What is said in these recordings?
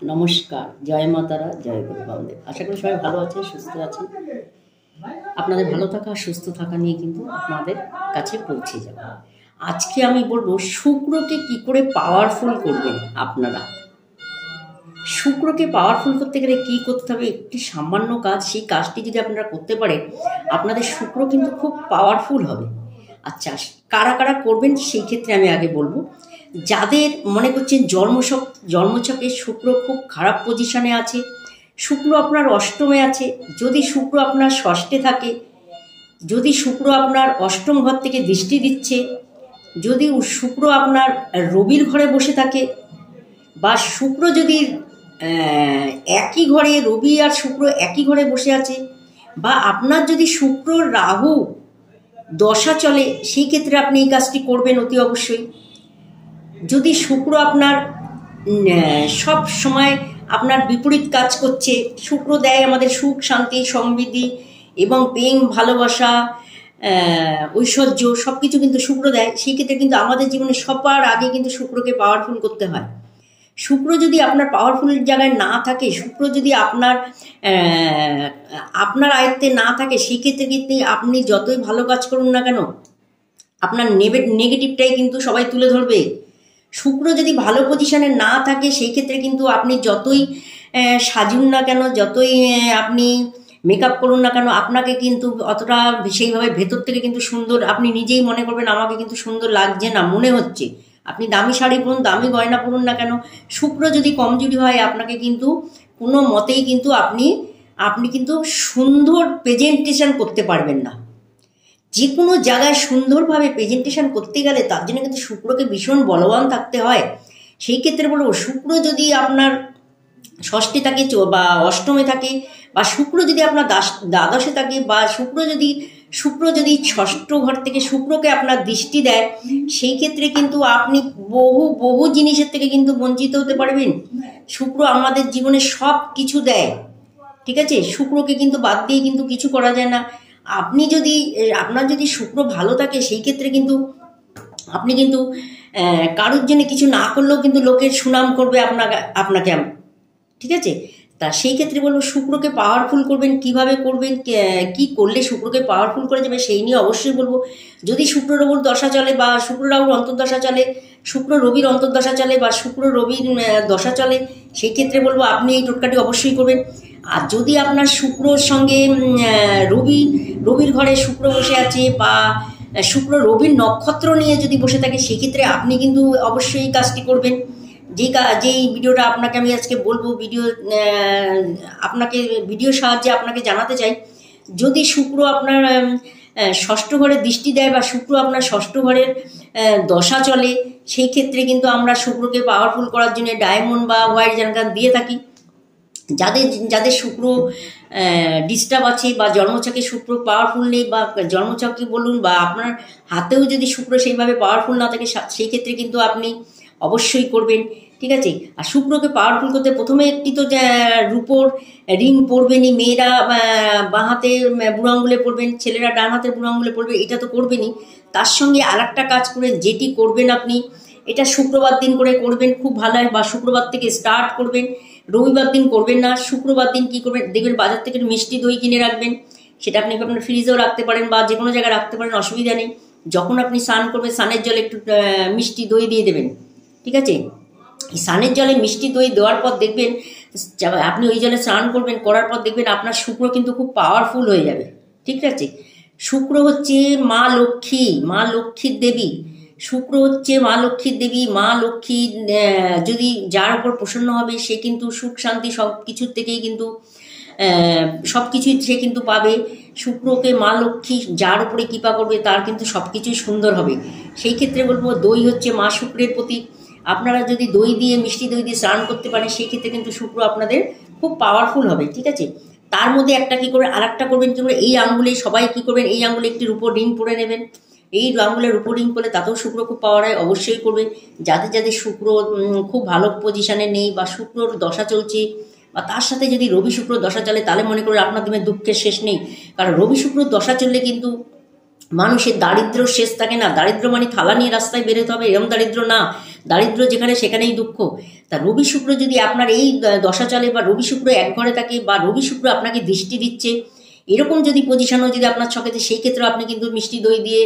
নমস্কার, জয় মা তারা, জয় গুরু বামদেব। আশা করি সবাই ভালো আছেন, সুস্থ আছেন। আপনাদের ভালো থাকা সুস্থ থাকা নিয়ে কিন্তু আপনাদের কাছে পৌঁছে যাবে। আজকে আমি বলবো শুক্রকে কি করে পাওয়ারফুল করবেন আপনারা। শুক্রকে পাওয়ারফুল করতে গেলে কি করতে হবে, একটি সামান্য কাজ, সেই কাজটি যদি আপনারা করতে পারেন আপনাদের শুক্র কিন্তু খুব পাওয়ারফুল হবে। আচ্ছা, কারা কারা করবেন সেই ক্ষেত্রে আমি আগে বলবো। যাদের মনে করছেন জন্মছকে শুক্র খুব খারাপ পজিশনে আছে, শুক্র আপনার অষ্টমে আছে, যদি শুক্র আপনার ষষ্ঠে থাকে, যদি শুক্র আপনার অষ্টম ঘর থেকে দৃষ্টি দিচ্ছে, যদি শুক্র আপনার রবির ঘরে বসে থাকে, বা শুক্র যদি একই ঘরে, রবি আর শুক্র একই ঘরে বসে আছে, বা আপনার যদি শুক্র রাহু দশা চলে, সেই ক্ষেত্রে আপনি এই কাজটি করবেন অতি অবশ্যই। যদি শুক্র আপনার সব সময় আপনার বিপরীত কাজ করছে, শুক্র দেয় আমাদের সুখ, শান্তি, সমৃদ্ধি এবং প্রেম, ভালোবাসা, ঐশ্বর্য, সব কিছু কিন্তু শুক্র দেয়। সেই ক্ষেত্রে কিন্তু আমাদের জীবনে সবার আগে কিন্তু শুক্রকে পাওয়ারফুল করতে হয়। শুক্র যদি আপনার পাওয়ারফুল জায়গায় না থাকে, শুক্র যদি আপনার আয়ত্তে না থাকে, সেই ক্ষেত্রে কিন্তু আপনি যতই ভালো কাজ করুন না কেন আপনার নেগেটিভটাই কিন্তু সবাই তুলে ধরবে। শুক্র যদি ভালো পজিশনে না থাকে, সেই ক্ষেত্রে কিন্তু আপনি যতই সাজুন না কেন, যতই আপনি মেকআপ করুন না কেন, আপনাকে কিন্তু অতটা সেইভাবে ভেতর থেকে কিন্তু সুন্দর, আপনি নিজেই মনে করবেন আমাকে কিন্তু সুন্দর লাগছে না, মনে হচ্ছে। আপনি দামি শাড়ি পরুন, দামি গয়না পরুন না কেন, শুক্র যদি কমজোরি হয় আপনাকে কিন্তু কোনো মতেই কিন্তু আপনি কিন্তু সুন্দর প্রেজেন্টেশন করতে পারবেন না। যে কোনো জায়গায় সুন্দরভাবে প্রেজেন্টেশন করতে গেলে তার জন্য কিন্তু শুক্রকে ভীষণ বলবান থাকতে হয়। সেই ক্ষেত্রে বলবো, শুক্র যদি আপনার ষষ্ঠে থাকে বা অষ্টমে থাকে, বা শুক্র যদি আপনার দ্বাদশে থাকে, বা শুক্র যদি ষষ্ঠ ঘর থেকে শুক্রকে আপনার দৃষ্টি দেয়, সেই ক্ষেত্রে কিন্তু আপনি বহু জিনিসের থেকে কিন্তু বঞ্চিত হতে পারবেন। শুক্র আমাদের জীবনে সব কিছু দেয়, ঠিক আছে? শুক্রকে কিন্তু বাদ দিয়ে কিন্তু কিছু করা যায় না। আপনার যদি শুক্র ভালো থাকে, সেই ক্ষেত্রে কিন্তু আপনি কিন্তু কারোর জন্য কিছু না করলেও কিন্তু লোকের সুনাম করবে আপনাকে, ঠিক আছে? তা সেই ক্ষেত্রে বলবো শুক্রকে পাওয়ারফুল করবেন, কিভাবে করবেন, কি করলে শুক্রকে পাওয়ারফুল করে যাবে সেই নিয়ে অবশ্যই বলবো। যদি শুক্র রবির দশা চলে, বা শুক্র রাহুর অন্তর্দশা চলে, শুক্র রবির অন্তর্দশা চলে, বা শুক্র রবির দশা চলে, সেই ক্ষেত্রে বলবো আপনি এই টোটকাটি অবশ্যই করবেন। আর যদি আপনার শুক্রর সঙ্গে রবির ঘরে শুক্র বসে আছে, বা শুক্র রবির নক্ষত্র নিয়ে যদি বসে থাকে, সেক্ষেত্রে আপনি কিন্তু অবশ্যই এই কাজটি করবেন। যেই ভিডিওটা আপনাকে আমি আজকে বলবো, ভিডিওর সাহায্যে আপনাকে জানাতে চাই, যদি শুক্র আপনার ষষ্ঠ ঘরে দৃষ্টি দেয়, বা শুক্র আপনার ষষ্ঠ ঘরের দশা চলে, সেই ক্ষেত্রে কিন্তু আমরা শুক্রকে পাওয়ারফুল করার জন্য ডায়মন্ড বা হোয়াইট জানকান দিয়ে থাকি। যাদের শুক্র ডিস্টার্ব আছে, বা জন্মছকে শুক্র পাওয়ারফুল নেই, বা জন্মছকে বলুন, বা আপনার হাতেও যদি শুক্র সেইভাবে পাওয়ারফুল না থাকে, সেই ক্ষেত্রে কিন্তু আপনি অবশ্যই করবেন, ঠিক আছে? আর শুক্রকে পাওয়ারফুল করতে প্রথমে একটি তো রূপোর রিং পরবেনই, মেয়েরা বাঁ হাতে বুড়ো আঙুলে পরবেন, ছেলেরা ডান হাতের বুড়ো আঙুলে পরবে, এটা তো করবেনই। তার সঙ্গে আর একটা কাজ করেন, যেটি করবেন আপনি, এটা শুক্রবার দিন করে করবেন, খুব ভালো হয়, বা শুক্রবার থেকে স্টার্ট করবেন, রবিবার দিন করবেন না। শুক্রবার দিন কি করবেন, দেখবেন বাজার থেকে মিষ্টি দই কিনে রাখবেন, সেটা আপনি আপনার ফ্রিজেও রাখতে পারেন, বা যে কোনো জায়গায় রাখতে পারেন, অসুবিধা নেই। যখন আপনি স্নান করবেন, স্নানের জলে একটু মিষ্টি দই দিয়ে দেবেন, ঠিক আছে? এই স্নানের জলে মিষ্টি দই দেওয়ার পর দেখবেন, আপনি ওই জলে স্নান করবেন, করার পর দেখবেন আপনার শুক্র কিন্তু খুব পাওয়ারফুল হয়ে যাবে, ঠিক আছে? শুক্র হচ্ছে মা লক্ষ্মীর দেবী। শুক্র হচ্ছে মা লক্ষ্মীর দেবী। মা লক্ষ্মী যদি যার উপর প্রসন্ন হবে, সে কিন্তু সুখ শান্তি সব কিছুর থেকেই কিন্তু সব কিছুই সে কিন্তু পাবে। শুক্রকে মা লক্ষ্মী যার উপরে কৃপা করবে, তার কিন্তু সব কিছুই সুন্দর হবে। সেই ক্ষেত্রে বলবো, দই হচ্ছে মা শুক্রের প্রতীক। আপনারা যদি দই দিয়ে, মিষ্টি দই দিয়ে স্নান করতে পারেন, সেই ক্ষেত্রে কিন্তু শুক্র আপনাদের খুব পাওয়ারফুল হবে, ঠিক আছে? তার মধ্যে একটা কি করবেন, আর একটা করবেন কি করবেন, এই আঙ্গুলে সবাই কি করবেন, এই আঙ্গুলে একটি রূপোর রিং পরে নেবেন। এই আঙ্গুলের রূপোর রিং পরে তাতেও শুক্র খুব পাওয়ার হয়, অবশ্যই করবেন। যাদের শুক্র খুব ভালো পজিশনে নেই, বা শুক্রর দশা চলছে, বা তার সাথে যদি রবি শুক্র দশা চলে, তাহলে মনে করুন আপনার দিনে দুঃখের শেষ নেই। কারণ রবি শুক্র দশা চললে কিন্তু মানুষের দারিদ্র শেষ থাকে না। দারিদ্র মানে থালা নিয়ে রাস্তায় বেরোতে হবে এরকম দারিদ্র না। দারিদ্র যেখানে সেখানেই দুঃখ। তা রবি শুক্র যদি আপনার এই দশা চলে, বা রবি শুক্র এক ঘরে থাকে, বা রবি শুক্র আপনাকে দৃষ্টি দিচ্ছে, এরকম যদি পজিশনও যদি আপনার ছকেতে, সেই ক্ষেত্রে আপনি কিন্তু মিষ্টি দই দিয়ে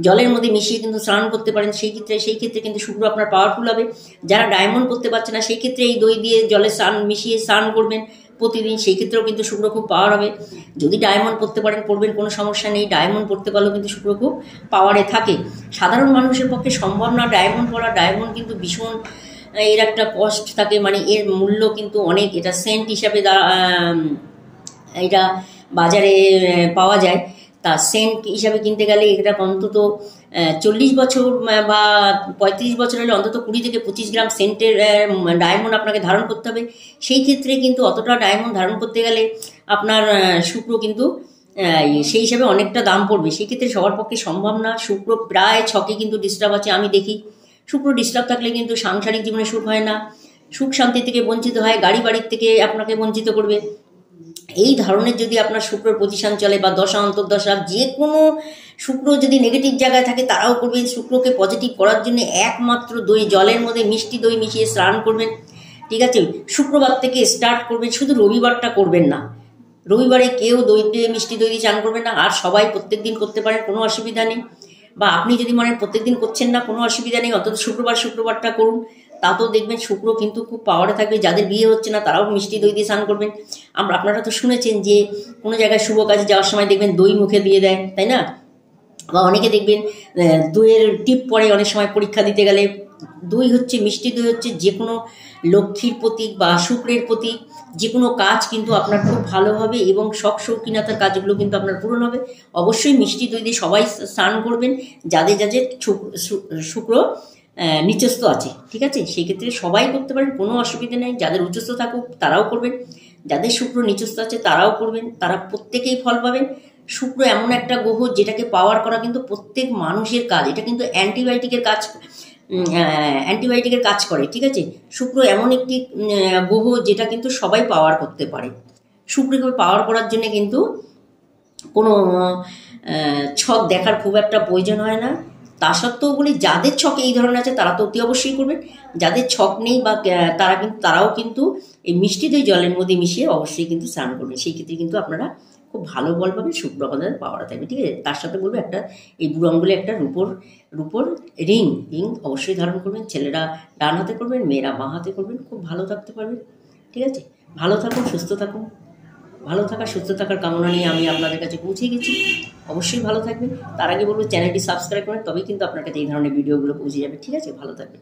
জলের মধ্যে মিশিয়ে কিন্তু স্নান করতে পারেন। সেই ক্ষেত্রে কিন্তু শুক্র আপনার পাওয়ারফুল হবে। যারা ডায়মন্ড করতে পারছে না, সেই ক্ষেত্রে এই দই দিয়ে জলে স্নান মিশিয়ে স্নান করবেন প্রতিদিন, সেই ক্ষেত্রেও কিন্তু শুক্র খুব পাওয়ার হবে। যদি ডায়মন্ড পড়তে পারেন পড়বেন, কোনো সমস্যা নেই। ডায়মন্ড পড়তে পারলেও কিন্তু শুক্র খুব পাওয়ারে থাকে। সাধারণ মানুষের পক্ষে সম্ভব না ডায়মন্ড পড়া। ডায়মন্ড কিন্তু ভীষণ এর একটা কস্ট থাকে, মানে এর মূল্য কিন্তু অনেক। এটা সেন্ট হিসাবে এটা বাজারে পাওয়া যায়। তা সেন্ট হিসাবে কিনতে গেলে এটা অন্তত 40 বছর বা 35 বছর হলে অন্তত 20 থেকে 25 গ্রাম সেন্টের ডায়মন্ড আপনাকে ধারণ করতে হবে। সেই ক্ষেত্রে কিন্তু অতটা ডায়মন্ড ধারণ করতে গেলে আপনার শুক্র কিন্তু সেই হিসাবে অনেকটা দাম পড়বে। সেই ক্ষেত্রে সবার পক্ষে সম্ভব না। শুক্র প্রায় ছকে কিন্তু ডিস্টার্ব আছে, আমি দেখি। শুক্র ডিস্টার্ব থাকলে কিন্তু সাংসারিক জীবনে সুখ হয় না, সুখ শান্তি থেকে বঞ্চিত হয়, গাড়ি বাড়ির থেকে আপনাকে বঞ্চিত করবে। এই ধরনের যদি আপনার শুক্রের পজিশন চলে, বা দশা অন্তর্দশা, যে কোনো শুক্র যদি নেগেটিভ জায়গায় থাকে তারাও করবেন। শুক্রকে পজিটিভ করার জন্য একমাত্র দই, জলের মধ্যে মিষ্টি দই মিশিয়ে স্নান করবেন, ঠিক আছে? শুক্রবার থেকে স্টার্ট করবেন, শুধু রবিবারটা করবেন না। রবিবারে কেউ দই দিয়ে মিষ্টি দই দিয়ে চান করবেন না। আর সবাই প্রত্যেক দিন করতে পারেন, কোনো অসুবিধা নেই। বা আপনি যদি মনে প্রত্যেক দিন করছেন না, কোনো অসুবিধা নেই, অন্তত শুক্রবারটা করুন। তাতেও দেখবেন শুক্র কিন্তু খুব পাওয়ারে থাকবে। যাদের বিয়ে হচ্ছে না তারাও মিষ্টি দই দিয়ে স্নান করবেন। আপনারা তো শুনেছেন যে কোনো জায়গায় শুভ কাজে যাওয়ার সময় দেখবেন দই মুখে দিয়ে দেয়, তাই না? বা অনেকে দেখবেন দইয়ের টিপ পরে অনেক সময় পরীক্ষা দিতে গেলে। দই হচ্ছে, মিষ্টি দই হচ্ছে যে কোনো লক্ষ্মীর প্রতীক বা শুক্রের প্রতীক। যে কোনো কাজ কিন্তু আপনার খুব ভালো হবে এবং শখ শৌখিনতার কাজগুলো কিন্তু আপনার পূরণ হবে। অবশ্যই মিষ্টি দই দিয়ে সবাই স্নান করবেন যাদের শুক্র নিচস্থ আছে, ঠিক আছে? সেই ক্ষেত্রে সবাই করতে পারেন, কোনো অসুবিধা নেই। যাদের উচ্চস্থ থাকুক তারাও করবেন, যাদের শুক্র নিচস্থ আছে তারাও করবেন, তারা প্রত্যেকেই ফল পাবেন। শুক্র এমন একটা গ্রহ যেটাকে পাওয়ার করা কিন্তু প্রত্যেক মানুষের কাজ। এটা কিন্তু অ্যান্টিবায়োটিকের কাজ করে, ঠিক আছে? শুক্র এমন একটি গ্রহ যেটা কিন্তু সবাই পাওয়ার করতে পারে। শুক্রকে পাওয়ার করার জন্য কিন্তু কোনো ছক দেখার খুব একটা প্রয়োজন হয় না। তা সত্ত্বেও বলি, যাদের ছক এই ধরনের আছে তারা তো অতি অবশ্যই করবেন। যাদের ছক নেই বা তারাও কিন্তু এই মিষ্টি দই জলের মধ্যে মিশিয়ে অবশ্যই কিন্তু স্নান করবেন। সেই ক্ষেত্রে কিন্তু আপনারা খুব ভালো বল পাবেন, শুক্র আপনাদের পাওয়ার থাকবে, ঠিক আছে? তার সাথে বলবো একটা এই বুড়ো আঙ্গুলে একটা রূপোর রিং অবশ্যই ধারণ করবেন। ছেলেরা ডান হাতে করবেন, মেয়েরা বাঁ হাতে করবেন, খুব ভালো থাকতে পারবেন, ঠিক আছে? ভালো থাকুন, সুস্থ থাকুন। ভালো থাকা সুস্থ থাকার কামনা নিয়ে আমি আপনাদের কাছে পৌঁছে গেছি। অবশ্যই ভালো থাকবেন। তার আগে বলবো চ্যানেলটি সাবস্ক্রাইব করেন, তবেই কিন্তু আপনার কাছে এই ধরনের ভিডিওগুলো পৌঁছে যাবে, ঠিক আছে? ভালো থাকবেন।